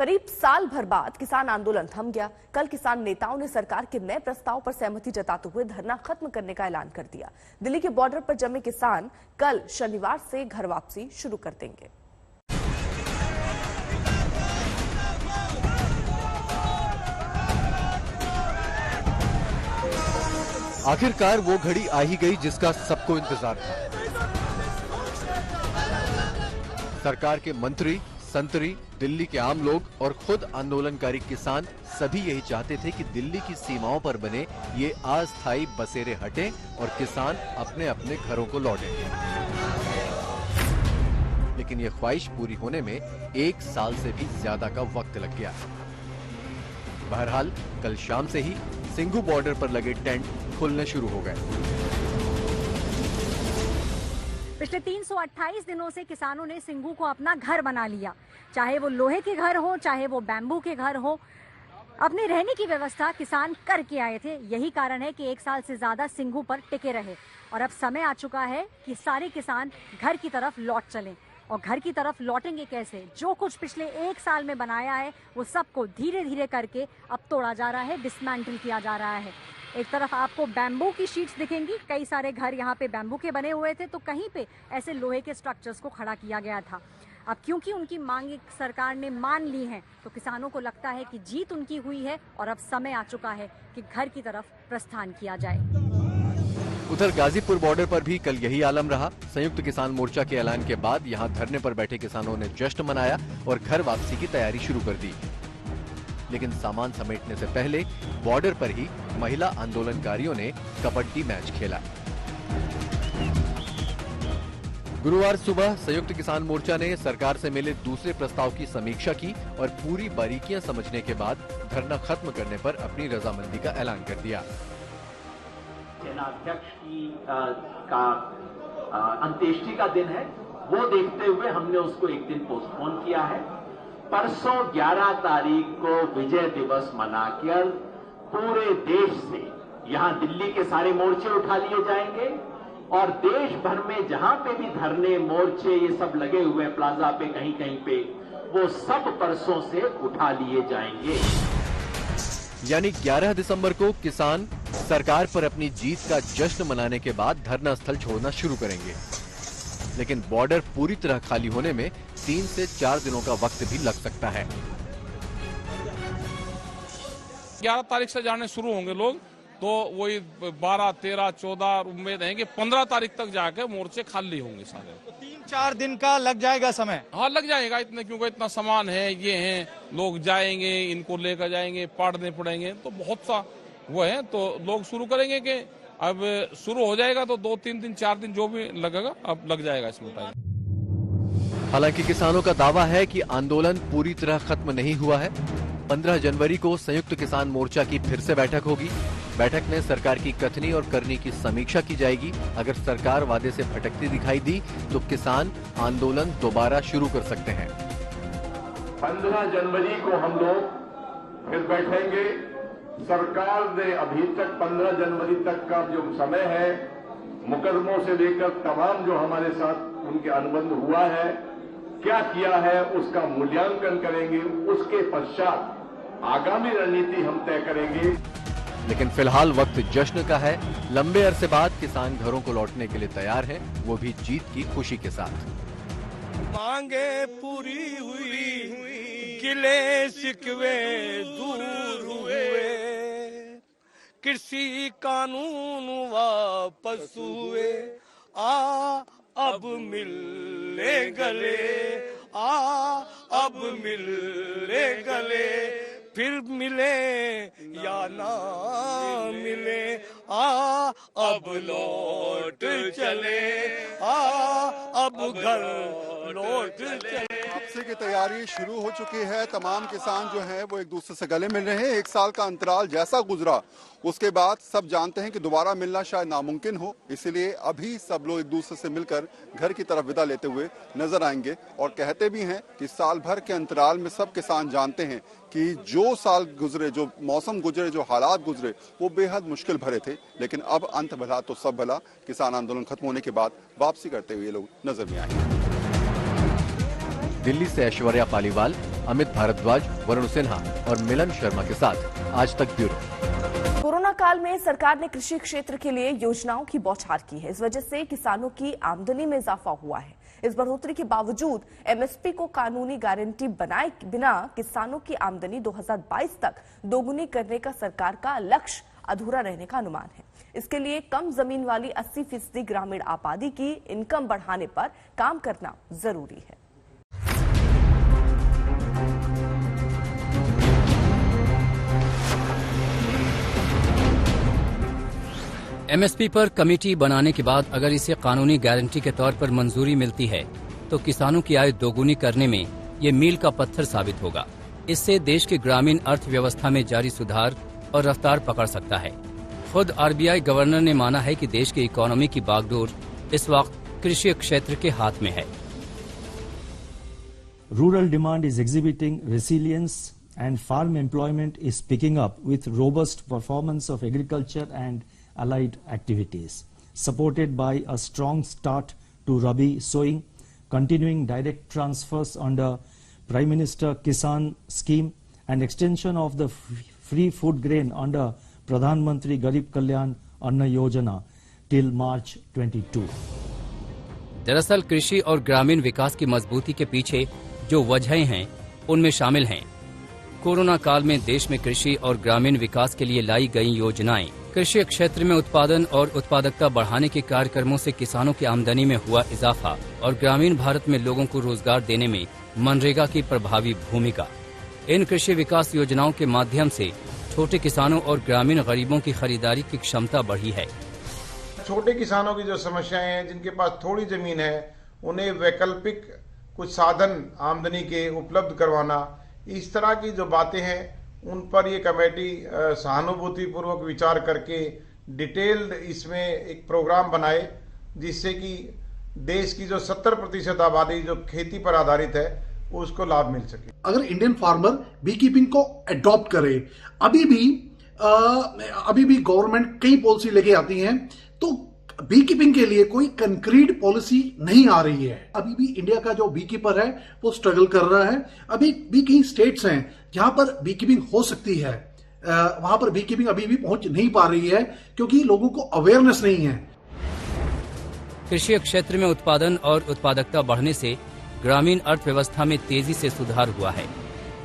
करीब साल भर बाद किसान आंदोलन थम गया। कल किसान नेताओं ने सरकार के नए प्रस्ताव पर सहमति जताते हुए धरना खत्म करने का ऐलान कर दिया। दिल्ली के बॉर्डर पर जमे किसान कल शनिवार से घर वापसी शुरू कर देंगे। आखिरकार वो घड़ी आ ही गई जिसका सबको इंतजार था। सरकार के मंत्री, संतरी, दिल्ली के आम लोग और खुद आंदोलनकारी किसान सभी यही चाहते थे कि दिल्ली की सीमाओं पर बने ये अस्थायी बसेरे हटें और किसान अपने अपने घरों को लौटें। लेकिन ये ख्वाहिश पूरी होने में 1 साल से भी ज्यादा का वक्त लग गया। बहरहाल कल शाम से ही सिंघू बॉर्डर पर लगे टेंट खुलने शुरू हो गए। पिछले 328 दिनों से किसानों ने सिंघू को अपना घर बना लिया। चाहे वो लोहे के घर हो, चाहे वो बैम्बू के घर हो, अपने रहने की व्यवस्था किसान करके आए थे। यही कारण है कि 1 साल से ज्यादा सिंघू पर टिके रहे और अब समय आ चुका है कि सारे किसान घर की तरफ लौट चलें। और घर की तरफ लौटेंगे कैसे? जो कुछ पिछले 1 साल में बनाया है वो सबको धीरे धीरे करके अब तोड़ा जा रहा है, डिसमेंटल किया जा रहा है। एक तरफ आपको बैम्बू की शीट्स दिखेंगी, कई सारे घर यहाँ पे बैम्बू के बने हुए थे, तो कहीं पे ऐसे लोहे के स्ट्रक्चर्स को खड़ा किया गया था। अब क्योंकि उनकी मांग सरकार ने मान ली है तो किसानों को लगता है कि जीत उनकी हुई है और अब समय आ चुका है कि घर की तरफ प्रस्थान किया जाए। उधर गाजीपुर बॉर्डर पर भी कल यही आलम रहा। संयुक्त किसान मोर्चा के ऐलान के बाद यहां धरने पर बैठे किसानों ने जश्न मनाया और घर वापसी की तैयारी शुरू कर दी। लेकिन सामान समेटने से पहले बॉर्डर पर ही महिला आंदोलनकारियों ने कबड्डी मैच खेला। गुरुवार सुबह संयुक्त किसान मोर्चा ने सरकार से मिले दूसरे प्रस्ताव की समीक्षा की और पूरी बारीकियां समझने के बाद धरना खत्म करने पर अपनी रजामंदी का ऐलान कर दिया। सेनाध्यक्ष की अंत्येष्टि का दिन है, वो देखते हुए हमने उसको एक दिन पोस्टपोन किया है। परसों 11 तारीख को विजय दिवस मनाकर पूरे देश से यहां दिल्ली के सारे मोर्चे उठा लिए जाएंगे और देश भर में जहां पे भी धरने, मोर्चे ये सब लगे हुए प्लाजा पे कहीं कहीं पे, वो सब परसों से उठा लिए जाएंगे। यानी 11 दिसंबर को किसान सरकार पर अपनी जीत का जश्न मनाने के बाद धरना स्थल छोड़ना शुरू करेंगे। लेकिन बॉर्डर पूरी तरह खाली होने में 3 से 4 दिनों का वक्त भी लग सकता है। 11 तारीख से जाने शुरू होंगे लोग, तो वही 12, 13, 14 उम्मीद है कि 15 तारीख तक जाके मोर्चे खाली होंगे सारे। तो 3-4 दिन का लग जाएगा समय? हाँ लग जाएगा, इतने क्योंकि इतना सामान है, ये है, लोग जाएंगे, इनको लेकर जाएंगे, पाड़ने पड़ेंगे, तो बहुत सा वो है। तो लोग शुरू करेंगे कि अब शुरू हो जाएगा तो 2-3 दिन 4 दिन जो भी लगेगा अब लग जाएगा इसमें टाइम। हालांकि किसानों का दावा है कि आंदोलन पूरी तरह खत्म नहीं हुआ है। 15 जनवरी को संयुक्त किसान मोर्चा की फिर से बैठक होगी। बैठक में सरकार की कथनी और करनी की समीक्षा की जाएगी। अगर सरकार वादे से भटकती दिखाई दी तो किसान आंदोलन दोबारा शुरू कर सकते हैं। 15 जनवरी को हम लोग फिर बैठेंगे। सरकार ने अभी तक 15 जनवरी तक का जो समय है, मुकदमों से लेकर तमाम जो हमारे साथ उनके अनुबंध हुआ है, क्या किया है, उसका मूल्यांकन करेंगे। उसके पश्चात आगामी रणनीति हम तय करेंगे। लेकिन फिलहाल वक्त जश्न का है। लंबे अरसे बाद किसान घरों को लौटने के लिए तैयार हैं, वो भी जीत की खुशी के साथ। मांगे पूरी हुई, गिले शिकवे दूर हुए, कृषि कानून वापस हुए, अब मिले गले, अब मिले गले, फिर मिले या ना मिले, अब लौट चले, अब घर लौट चले। वापसी की तैयारी शुरू हो चुकी है। तमाम किसान जो हैं वो एक दूसरे से गले मिल रहे हैं। 1 साल का अंतराल जैसा गुजरा उसके बाद सब जानते हैं कि दोबारा मिलना शायद नामुमकिन हो, इसलिए अभी सब लोग एक दूसरे से मिलकर घर की तरफ विदा लेते हुए नजर आएंगे। और कहते भी हैं कि साल भर के अंतराल में सब किसान जानते हैं कि जो साल गुजरे, जो मौसम गुजरे, जो हालात गुजरे, वो बेहद मुश्किल भरे थे। लेकिन अब अंत भला तो सब भला, किसान आंदोलन खत्म होने के बाद वापसी करते हुए लोग नजर में आए। दिल्ली से ऐश्वर्या पालीवाल, अमित भारद्वाज, वरुण सिन्हा और मिलन शर्मा के साथ आज तक ब्यूरो। कोरोना काल में सरकार ने कृषि क्षेत्र के लिए योजनाओं की बौछार की है। इस वजह से किसानों की आमदनी में इजाफा हुआ है। इस बढ़ोतरी के बावजूद एमएसपी को कानूनी गारंटी बनाए बिना किसानों की आमदनी 2022 तक दोगुनी करने का सरकार का लक्ष्य अधूरा रहने का अनुमान है। इसके लिए कम जमीन वाली 80% ग्रामीण आबादी की इनकम बढ़ाने पर काम करना जरूरी है। एमएसपी पर कमेटी बनाने के बाद अगर इसे कानूनी गारंटी के तौर पर मंजूरी मिलती है तो किसानों की आय दोगुनी करने में ये मील का पत्थर साबित होगा। इससे देश की ग्रामीण अर्थव्यवस्था में जारी सुधार और रफ्तार पकड़ सकता है। खुद आरबीआई गवर्नर ने माना है कि देश की इकोनॉमी की बागडोर इस वक्त कृषि क्षेत्र के हाथ में है। Rural demand is exhibiting resilience and farm employment is picking up with robust performance of agriculture and allied activities, supported by a strong start to Rabi sowing, continuing direct transfers under Prime Minister Kisan scheme and extension of the free food grain under Pradhan Mantri Garib Kalyan Anna Yojana till March 22. दरअसल कृषि और ग्रामीण विकास की मजबूती के पीछे जो वजहें हैं उनमें शामिल हैं कोरोना काल में देश में कृषि और ग्रामीण विकास के लिए लाई गई योजनाएं, कृषि क्षेत्र में उत्पादन और उत्पादकता बढ़ाने के कार्यक्रमों से किसानों की आमदनी में हुआ इजाफा और ग्रामीण भारत में लोगों को रोजगार देने में मनरेगा की प्रभावी भूमिका। इन कृषि विकास योजनाओं के माध्यम से छोटे किसानों और ग्रामीण गरीबों की खरीदारी की क्षमता बढ़ी है। छोटे किसानों की जो समस्याएं हैं, जिनके पास थोड़ी जमीन है, उन्हें वैकल्पिक कुछ साधन आमदनी के उपलब्ध करवाना, इस तरह की जो बातें हैं उन पर ये कमेटी सहानुभूति पूर्वक विचार करके डिटेल्ड इसमें एक प्रोग्राम बनाए जिससे कि देश की जो 70% आबादी जो खेती पर आधारित है उसको लाभ मिल सके। अगर इंडियन फार्मर बी कीपिंग को अडॉप्ट करे, अभी भी गवर्नमेंट कई पॉलिसी लेके आती है तो बी कीपिंग के लिए कोई कंक्रीट पॉलिसी नहीं आ रही है। अभी भी इंडिया का जो बी कीपर है वो स्ट्रगल कर रहा है। अभी भी कई स्टेट्स हैं जहां पर बी कीपिंग हो सकती है, वहां पर बी कीपिंग अभी भी पहुंच नहीं पा रही है क्योंकि लोगों को अवेयरनेस नहीं है। कृषि क्षेत्र में उत्पादन और उत्पादकता बढ़ने से ग्रामीण अर्थव्यवस्था में तेजी से सुधार हुआ है।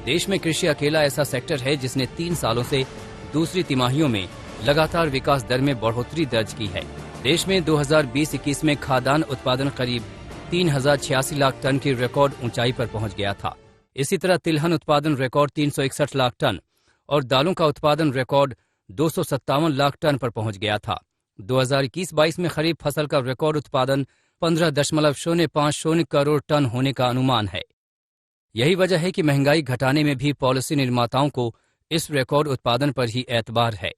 देश में कृषि अकेला ऐसा सेक्टर है जिसने 3 सालों से दूसरी तिमाहियों में लगातार विकास दर में बढ़ोतरी दर्ज की है। देश में 2020-21 में खाद्यान्न उत्पादन करीब 3086 लाख टन की रिकॉर्ड ऊंचाई पर पहुंच गया था। इसी तरह तिलहन उत्पादन रिकॉर्ड 361 लाख टन और दालों का उत्पादन रिकॉर्ड 257 लाख टन पर पहुंच गया था। 2021-22 में खरीफ फसल का रिकॉर्ड उत्पादन 15.050 करोड़ टन होने का अनुमान है। यही वजह है कि महंगाई घटाने में भी पॉलिसी निर्माताओं को इस रिकॉर्ड उत्पादन पर ही एतबार है।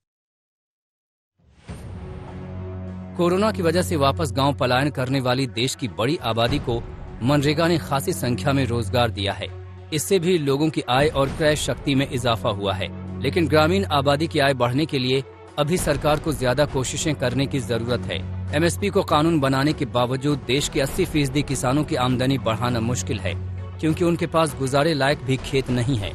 कोरोना की वजह से वापस गांव पलायन करने वाली देश की बड़ी आबादी को मनरेगा ने खासी संख्या में रोजगार दिया है। इससे भी लोगों की आय और क्रय शक्ति में इजाफा हुआ है। लेकिन ग्रामीण आबादी की आय बढ़ने के लिए अभी सरकार को ज्यादा कोशिशें करने की जरूरत है। एमएसपी को कानून बनाने के बावजूद देश के 80% किसानों की आमदनी बढ़ाना मुश्किल है क्योंकि उनके पास गुजारे लायक भी खेत नहीं है।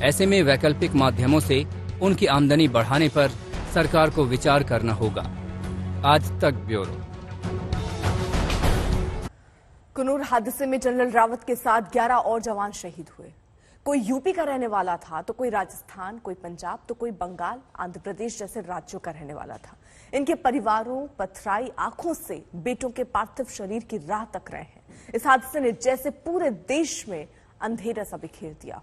ऐसे में वैकल्पिक माध्यमों से उनकी आमदनी बढ़ाने पर सरकार को विचार करना होगा। आज तक ब्यूरो। कुनूर हादसे में जनरल रावत के साथ 11 और जवान शहीद हुए। कोई यूपी का रहने वाला था तो कोई राजस्थान, कोई पंजाब तो कोई बंगाल, आंध्र प्रदेश जैसे राज्यों का रहने वाला था। इनके परिवारों पथराई आंखों से बेटों के पार्थिव शरीर की राह तक रहे हैं। इस हादसे ने जैसे पूरे देश में अंधेरा सा बिखेर दिया।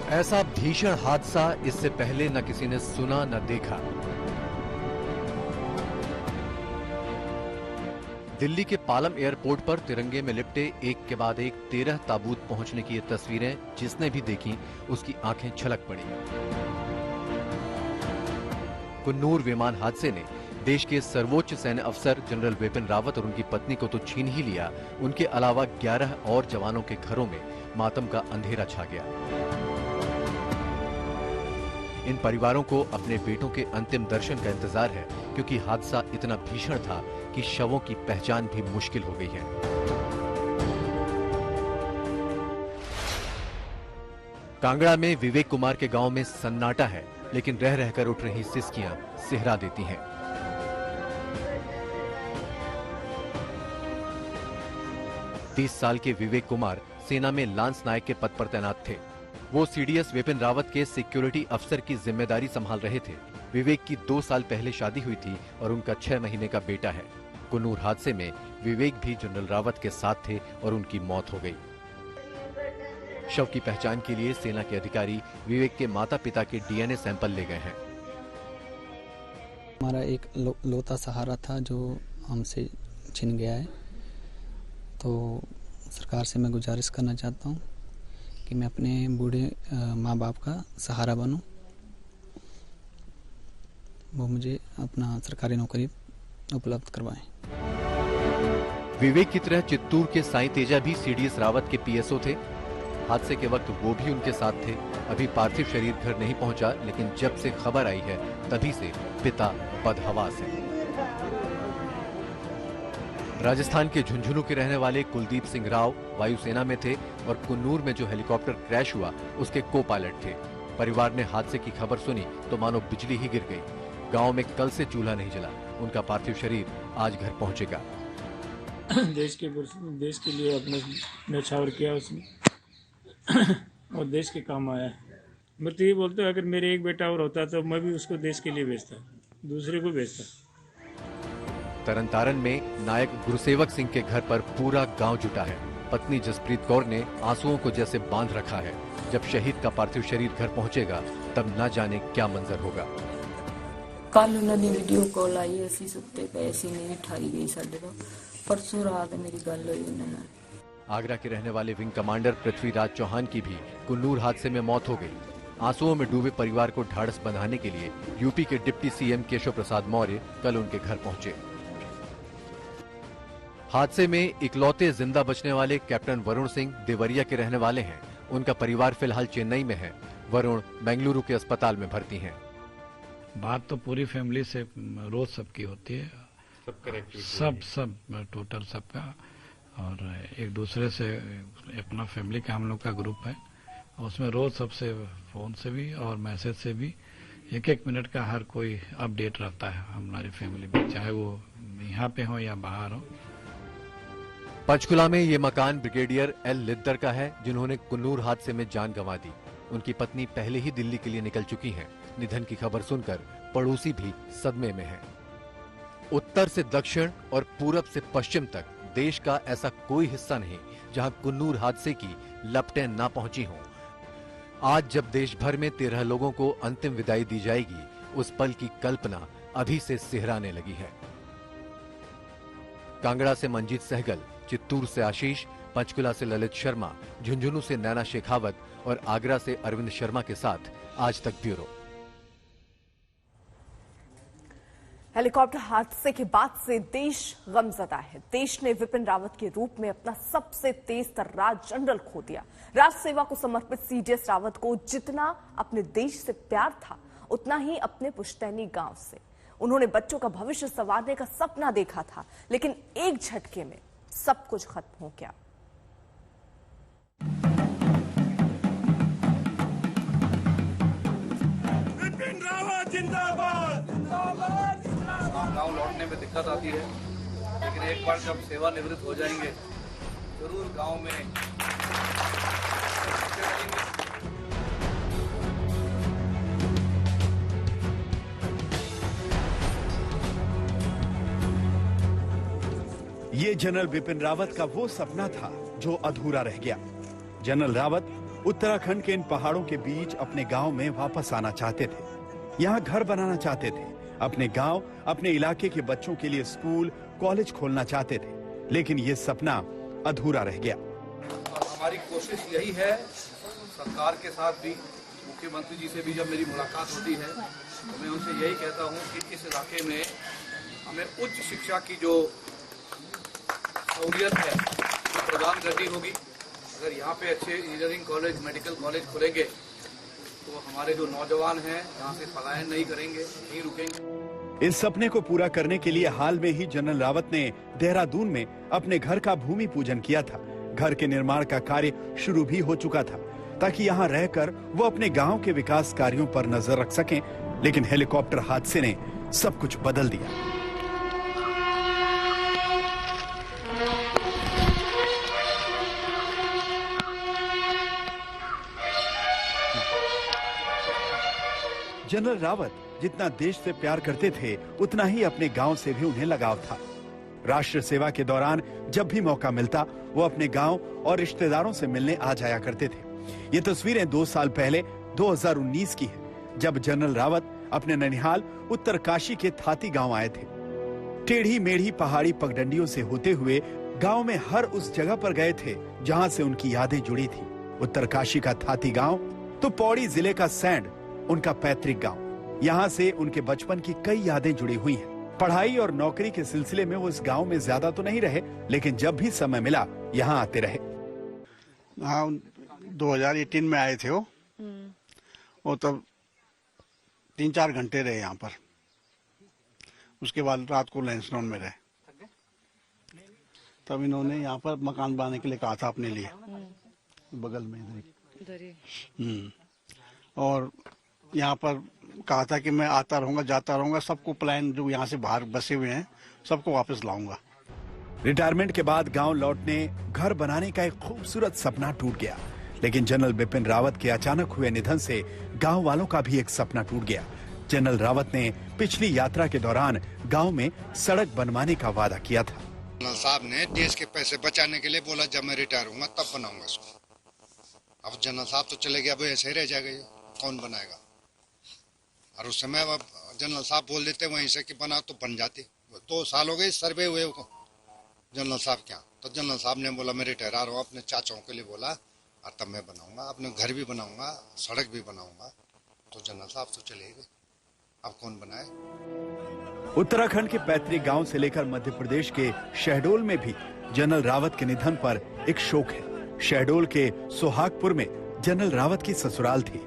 ऐसा भीषण हादसा इससे पहले न किसी ने सुना न देखा। दिल्ली के पालम एयरपोर्ट पर तिरंगे में लिपटे एक के बाद एक 13 ताबूत पहुंचने की ये तस्वीरें जिसने भी देखी उसकी आंखें छलक पड़ी। कुन्नूर विमान हादसे ने देश के सर्वोच्च सैन्य अफसर जनरल विपिन रावत और उनकी पत्नी को तो छीन ही लिया, उनके अलावा 11 और जवानों के घरों में मातम का अंधेरा छा गया। इन परिवारों को अपने बेटों के अंतिम दर्शन का इंतजार है, क्योंकि हादसा इतना भीषण था कि शवों की पहचान भी मुश्किल हो गई है। कांगड़ा में विवेक कुमार के गांव में सन्नाटा है, लेकिन रह रहकर उठ रही सिसकियां सिहरा देती हैं। तीस साल के विवेक कुमार सेना में लांस नायक के पद पर तैनात थे। वो सीडीएस विपिन रावत के सिक्योरिटी अफसर की जिम्मेदारी संभाल रहे थे। विवेक की 2 साल पहले शादी हुई थी और उनका 6 महीने का बेटा है। कुन्नूर हादसे में विवेक भी जनरल रावत के साथ थे और उनकी मौत हो गई। शव की पहचान के लिए सेना के अधिकारी विवेक के माता पिता के डीएनए सैंपल ले गए हैं। हमारा एक लौता सहारा था जो हमसे छिन गया है, तो सरकार से मैं गुजारिश करना चाहता हूँ कि मैं अपने बूढ़े माँ बाप का सहारा बनूं। वो मुझे अपना सरकारी नौकरी उपलब्ध करवाएं। विवेक की तरह चित्तूर के साईं तेजा भी सीडीएस रावत के पीएसओ थे। हादसे के वक्त वो भी उनके साथ थे। अभी पार्थिव शरीर घर नहीं पहुंचा, लेकिन जब से खबर आई है तभी से पिता बदहवास है। राजस्थान के झुंझुनू के रहने वाले कुलदीप सिंह राव वायुसेना में थे और कुन्नूर में जो हेलीकॉप्टर क्रैश हुआ उसके को पायलट थे। परिवार ने हादसे की खबर सुनी तो मानो बिजली ही गिर गई। गांव में कल से चूल्हा नहीं जला। उनका पार्थिव शरीर आज घर पहुंचेगा। देश के लिए अपने न्यौछावर किया उसने और देश के काम आया। मैं तो ये बोलता हूँ, अगर मेरे एक बेटा और होता तो मैं भी उसको देश के लिए भेजता, दूसरे को भेजता। तरनतारन में नायक गुरुसेवक सिंह के घर पर पूरा गांव जुटा है। पत्नी जसप्रीत कौर ने आंसुओं को जैसे बांध रखा है। जब शहीद का पार्थिव शरीर घर पहुंचेगा तब न जाने क्या मंजर होगा। कल उन्होंने वीडियो कॉल आई, असी सुते पे, ऐसी नहीं उठाई गई साडे तो। परसों रात मेरी गल हुई उन्होंने। आगरा के रहने वाले विंग कमांडर पृथ्वीराज चौहान की भी कुन्नूर हादसे में मौत हो गई। आंसुओं में डूबे परिवार को ढाढ़स बंधाने के लिए यूपी के डिप्टी सीएम केशव प्रसाद मौर्य कल उनके घर पहुंचे। हादसे में इकलौते जिंदा बचने वाले कैप्टन वरुण सिंह देवरिया के रहने वाले हैं। उनका परिवार फिलहाल चेन्नई में है। वरुण बेंगलुरु के अस्पताल में भर्ती हैं। बात तो पूरी फैमिली से रोज सबकी होती है, सब टोटल सबका, और एक दूसरे से अपना फैमिली का हम लोग का ग्रुप है, उसमें रोज सबसे फोन से भी और मैसेज से भी 1-1 मिनट का हर कोई अपडेट रहता है हमारी फैमिली में, चाहे वो यहाँ पे हो या बाहर हो। पंचकुला में ये मकान ब्रिगेडियर एल लिद्दर का है, जिन्होंने कुन्नूर हादसे में जान गंवा दी। उनकी पत्नी पहले ही दिल्ली के लिए निकल चुकी हैं। निधन की खबर सुनकर पड़ोसी भी सदमे में हैं। उत्तर से दक्षिण और पूरब से पश्चिम तक देश का ऐसा कोई हिस्सा नहीं जहां कुन्नूर हादसे की लपटें ना पहुंची हों। आज जब देश भर में 13 लोगों को अंतिम विदाई दी जाएगी, उस पल की कल्पना अभी से सिहराने लगी है। कांगड़ा से मंजीत सहगल, चित्तूर से आशीष, पंचकुला से ललित शर्मा, झुंझुनू से नैना शेखावत और आगरा से अरविंद शर्मा के साथ आज तक ब्यूरो। हेलीकॉप्टर हादसे के बाद से देश गमजदा है। देश ने विपिन रावत के रूप में अपना सबसे तेज तर्रार जनरल खो दिया। राष्ट्र सेवा को समर्पित सीडीएस रावत को जितना अपने देश से प्यार था, उतना ही अपने पुश्तैनी गांव से। उन्होंने बच्चों का भविष्य संवारने का सपना देखा था, लेकिन एक झटके में सब कुछ खत्म हो गया। विपिन रावत जिंदाबाद, जिंदाबाद। गांव लौटने में दिक्कत आती है, लेकिन एक बार जब सेवानिवृत्त हो जाएंगे जरूर गांव में ये जनरल बिपिन रावत का वो सपना था जो अधूरा रह गया। जनरल रावत उत्तराखंड के इन पहाड़ों के बीच अपने गांव में वापस आना चाहते थे। यहाँ घर बनाना चाहते थे। अपने गांव, अपने इलाके के बच्चों के लिए स्कूल, कॉलेज खोलना चाहते थे, लेकिन ये सपना अधूरा रह गया। हमारी कोशिश यही है, सरकार के साथ भी, मुख्यमंत्री जी से भी जब मेरी मुलाकात होती है तो मैं उनसे यही कहता हूँ कि इस इलाके में हमें उच्च शिक्षा की जो सहूलियत है वो प्रदान करनी होगी। अगर यहाँ पे अच्छे इंजीनियरिंग कॉलेज, मेडिकल कॉलेज खुलेंगे तो हमारे जो नौजवान हैं यहाँ से पलायन नहीं करेंगे, नहीं रुकेंगे। इस सपने को पूरा करने के लिए हाल में ही जनरल रावत ने देहरादून में अपने घर का भूमि पूजन किया था। घर के निर्माण का कार्य शुरू भी हो चुका था ताकि यहाँ रहकर वो अपने गांव के विकास कार्यों पर नजर रख सकें, लेकिन हेलीकॉप्टर हादसे ने सब कुछ बदल दिया। जनरल रावत जितना देश से प्यार करते थे उतना ही अपने गांव से भी उन्हें लगाव था। राष्ट्र सेवा के दौरान जब भी मौका मिलता वो अपने गांव और रिश्तेदारों से मिलने आ जाया करते थे। ये तस्वीरें 2 साल पहले 2019 की है, जब जनरल रावत अपने ननिहाल उत्तरकाशी के थाती गांव आए थे। टेढ़ी मेढ़ी पहाड़ी पगडंडियों से होते हुए गांव में हर उस जगह पर गए थे जहां से उनकी यादें जुड़ी थी। उत्तरकाशी का थाती गांव तो पौड़ी जिले का सैंड उनका पैतृक गांव। यहाँ से उनके बचपन की कई यादें जुड़ी हुई हैं। पढ़ाई और नौकरी के सिलसिले में वो इस गांव में ज्यादा तो नहीं रहे, लेकिन जब भी समय मिला यहाँ आते रहे। हाँ, 2018 में आए थे वो तब 3-4 घंटे रहे यहाँ पर। उसके बाद रात को लैंसडाउन में रहे। तब इन्होंने यहाँ पर मकान बनाने के लिए कहा था अपने लिए, बगल में इधर। और यहाँ पर कहा था कि मैं आता रहूंगा, जाता रहूंगा, सबको प्लान जो यहाँ से बाहर बसे हुए हैं सबको वापस लाऊंगा। रिटायरमेंट के बाद गांव लौटने, घर बनाने का एक खूबसूरत सपना टूट गया, लेकिन जनरल बिपिन रावत के अचानक हुए निधन से गांव वालों का भी एक सपना टूट गया। जनरल रावत ने पिछली यात्रा के दौरान गांव में सड़क बनवाने का वादा किया था। जनरल साहब ने देश के पैसे बचाने के लिए बोला जब मैं रिटायर होऊंगा तब बनाऊंगा इसको। अब जनरल साहब तो चले गए, अब ऐसे ही रह जाएगा, कौन बनाएगा। और उस समय अब जनरल साहब बोल देते वहीं से कि बना तो बन जाती। 2 साल हो गए सर्वे हुए को जनरल साहब क्या, तो जनरल साहब ने बोला मैं रिटायर हूँ, अपने चाचाओं के लिए बोला और तब मैं बनाऊंगा, अपने घर भी बनाऊंगा, सड़क भी बनाऊंगा। तो जनरल साहब तो चले गए, अब कौन बनाए। उत्तराखंड के पैतृक गांव से लेकर मध्य प्रदेश के शहडोल में भी जनरल रावत के निधन पर एक शोक है। शहडोल के सोहागपुर में जनरल रावत की ससुराल थी।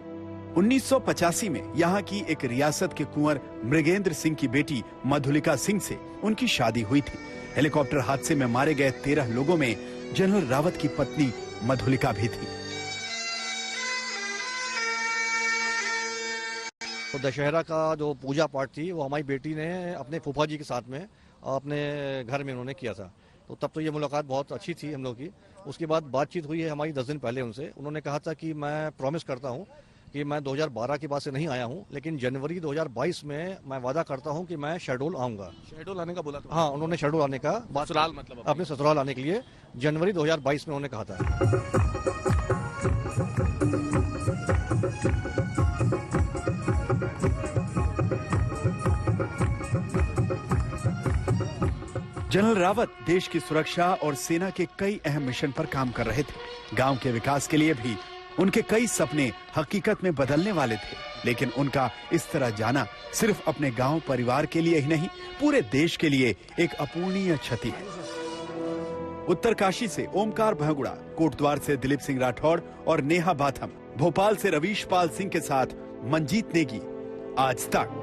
1985 में यहाँ की एक रियासत के कुंवर मृगेंद्र सिंह की बेटी मधुलिका सिंह से उनकी शादी हुई थी। हेलीकॉप्टर हादसे में मारे गए 13 लोगों में जनरल रावत की पत्नी मधुलिका भी थी। तो दशहरा का जो पूजा पाठ थी वो हमारी बेटी ने अपने फूफा जी के साथ में अपने घर में उन्होंने किया था। तो तब तो ये मुलाकात बहुत अच्छी थी हम लोग की। उसके बाद बातचीत हुई है हमारी 10 दिन पहले उनसे। उन्होंने कहा था कि मैं प्रॉमिस करता हूँ कि मैं 2012 के बाद से नहीं आया हूँ, लेकिन जनवरी 2022 में मैं वादा करता हूँ कि मैं शहडोल आऊँगा। शहडोल आने का बोला था? हाँ, उन्होंने शहडोल आने का ससुराल मतलब अपने ससुराल आने के लिए जनवरी 2022 में उन्होंने कहा था। जनरल रावत देश की सुरक्षा और सेना के कई अहम मिशन पर काम कर रहे थे। गांव के विकास के लिए भी उनके कई सपने हकीकत में बदलने वाले थे, लेकिन उनका इस तरह जाना सिर्फ अपने गांव परिवार के लिए ही नहीं, पूरे देश के लिए एक अपूरणीय क्षति है। उत्तरकाशी से ओमकार भगुड़ा, कोटद्वार से दिलीप सिंह राठौड़ और नेहा बाथम, भोपाल से रवीश पाल सिंह के साथ मंजीत नेगी, आज तक।